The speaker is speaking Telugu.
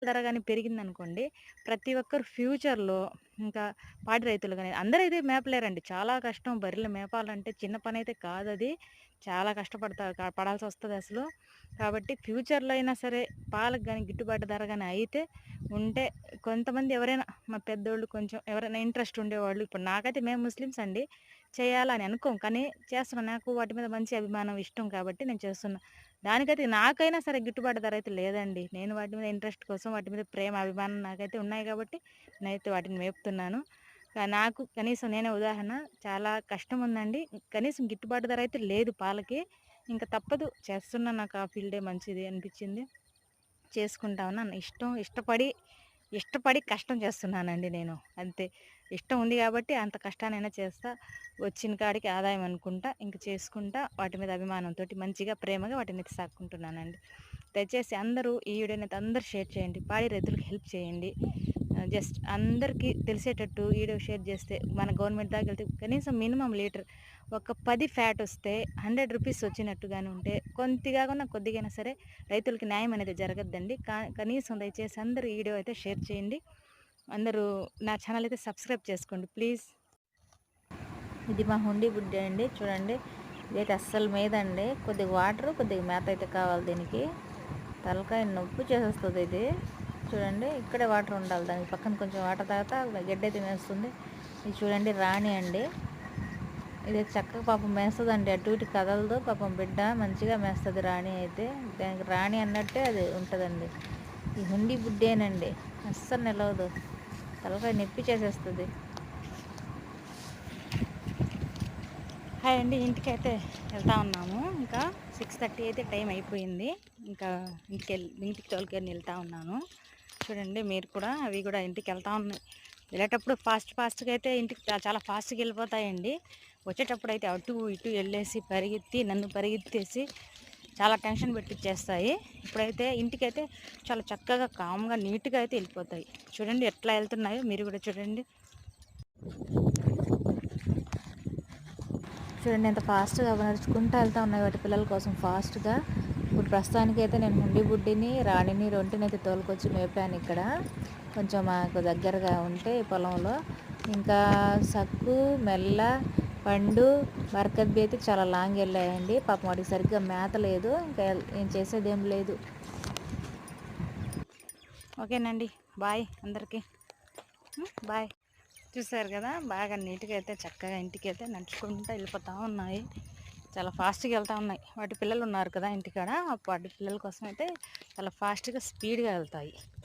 ధర గాని పెరిగిందనుకోండి, ప్రతి ఒక్కరు ఫ్యూచర్‌లో ఇంకా పాడి రైతులు గాని అందరైతే మేపలేరండి. చాలా కష్టం బర్రెలు మేపాలంటే చిన్న పనైతే కాదది. చాలా పడాల్సొస్తదసలు. కాబట్టి ఫ్యూచర్‌లో అయినా సరే పాలకు గాని గిట్టుబాటు ధర గాని అయితే ఉంటే కొంతమంది ఎవరైనా మా పెద్దోళ్ళు కొంచెం ఎవరైనా ఇంట్రెస్ట్ ఉండేవాళ్ళు ఇప్పుడు నాకైతే మేము ముస్లిమ్స్ అండి. చేయాలని అనుకోం. కానీ చేస్తున్నాం. నాకు వాటి మీద మంచి అభిమానం, ఇష్టం కాబట్టి నేను చేస్తున్నా. దానికైతే నాకైనా సరే గిట్టుబాటు ధర అయితే లేదండి. నేను వాటి మీద ఇంట్రెస్ట్ కోసం వాటి మీద ప్రేమ, అభిమానం నాకైతే ఉన్నాయి కాబట్టి నేనైతే వాటిని మేపుతున్నాను. నాకు కనీసం నేనే ఉదాహరణ చాలా కష్టం ఉందండి. కనీసం గిట్టుబాటు ధర అయితే లేదు పాలకి. ఇంక తప్పదు చేస్తున్నా నాకు ఆ ఫీల్డే మంచిది అనిపించింది. చేసుకుంటా ఉన్నాను. ఇష్టపడి కష్టం చేస్తున్నానండి నేను. అంతే. ఇష్టం ఉంది గాబట్టి అంత కష్టాన్నైనా చేస్తా. వచ్చిన కాడికి ఆదాయం అనుకుంటా, ఇంక చేసుకుంటా వాటి మీద అభిమానంతోటి మంచిగా, ప్రేమగా వాటినైతే సాకుకుంటున్నానండి. దయచేసి అందరూ ఈ వీడియోనైతే అందరూ షేర్ చేయండి. పాడి రైతులకు హెల్ప్ చేయండి. జస్ట్ అందరికీ తెలిసేటట్టు వీడియో షేర్ చేస్తే మన గవర్నమెంట్ దాకెళ్తే కనీసం మినిమమ్ లీటర్ ఒక 10 ఫ్యాట్ వస్తే ₹100 వచ్చినట్టుగానే ఉంటే కొద్దిగైనా సరే రైతులకి న్యాయం అనేది జరగద్దండి. కనీసం దయచేసి అందరూ ఈ వీడియో అయితే షేర్ చేయండి. అందరూ నా ఛానల్ అయితే సబ్స్క్రైబ్ చేసుకోండి ప్లీజ్. ఇది మా హుండీ బుడ్డి అండి చూడండి. ఇదైతే అస్సలు మేదండి. కొద్దిగా వాటర్, కొద్దిగా మేత అయితే కావాలి దీనికి. తలకాయ నొప్పి చేసేస్తుంది ఇది. చూడండి ఇక్కడే వాటర్ ఉండాలి దానికి. పక్కన కొంచెం వాటర్ తాగుతా గడ్డి అయితే మేస్తుంది. ఇది చూడండి రాణి అండి. ఇది చక్కగా పాపం మేస్తుందండి. అటు ఇటు కదలదు. పాపం బిడ్డ మంచిగా మేస్తుంది రాణి అయితే. దానికి రాణి అన్నట్టే అది ఉంటుందండి. ఈ హుండీ బుడ్డేనండి. అస్సలు నిలవదు. తలకాయ నొప్పి చేసేస్తుంది. హాయ్ అండి. ఇంటికైతే వెళ్తా ఉన్నాము. ఇంకా 6:30 అయితే టైం అయిపోయింది. ఇంకా ఇంటికి తోలుకొని వెళ్తా ఉన్నాను. చూడండి మీరు కూడా అవి కూడా ఇంటికి వెళ్తా ఉన్నాయి. వెళ్ళేటప్పుడు ఫాస్ట్గా అయితే ఇంటికి చాలా ఫాస్ట్గా వెళ్ళిపోతాయండి. వచ్చేటప్పుడు అయితే అటు ఇటు వెళ్ళేసి నన్ను పరిగెత్తేసి చాలా టెన్షన్ పెట్టిచ్చేస్తాయి. ఇప్పుడైతే ఇంటికైతే చాలా చక్కగా కామ్గా నీట్గా అయితే వెళ్ళిపోతాయి. చూడండి ఎట్లా వెళ్తున్నాయో మీరు కూడా చూడండి. చూడండి ఎంత ఫాస్ట్గా నడుచుకుంటూ వెళ్తా ఉన్నాయి వాటి పిల్లల కోసం ఫాస్ట్గా. ఇప్పుడు ప్రస్తుతానికి అయితే నేను హుండీ బుడ్డిని రాణిని రెంటినైతే తోలుకొచ్చి మేపాను ఇక్కడ. కొంచెం మాకు దగ్గరగా ఉంటే పొలంలో. ఇంకా సక్కు, మెల్ల, పండు, బరకత్ అయితే చాలా లాంగ్ వెళ్ళాయండి. పాపం వాటికి సరిగ్గా మేత లేదు. ఇంకా ఏం చేసేదేం లేదు. ఓకేనండి. బాయ్ అందరికీ. బాయ్. చూసారు కదా బాగా నీట్గా అయితే చక్కగా ఇంటికి అయితే నడుచుకుంటూ వెళ్ళిపోతూ ఉన్నాయి. చాలా ఫాస్ట్గా వెళ్తూ ఉన్నాయి. వాటి పిల్లలు ఉన్నారు కదా ఇంటికాడ. వాటి పిల్లల కోసం అయితే చాలా ఫాస్ట్గా స్పీడ్గా వెళ్తాయి.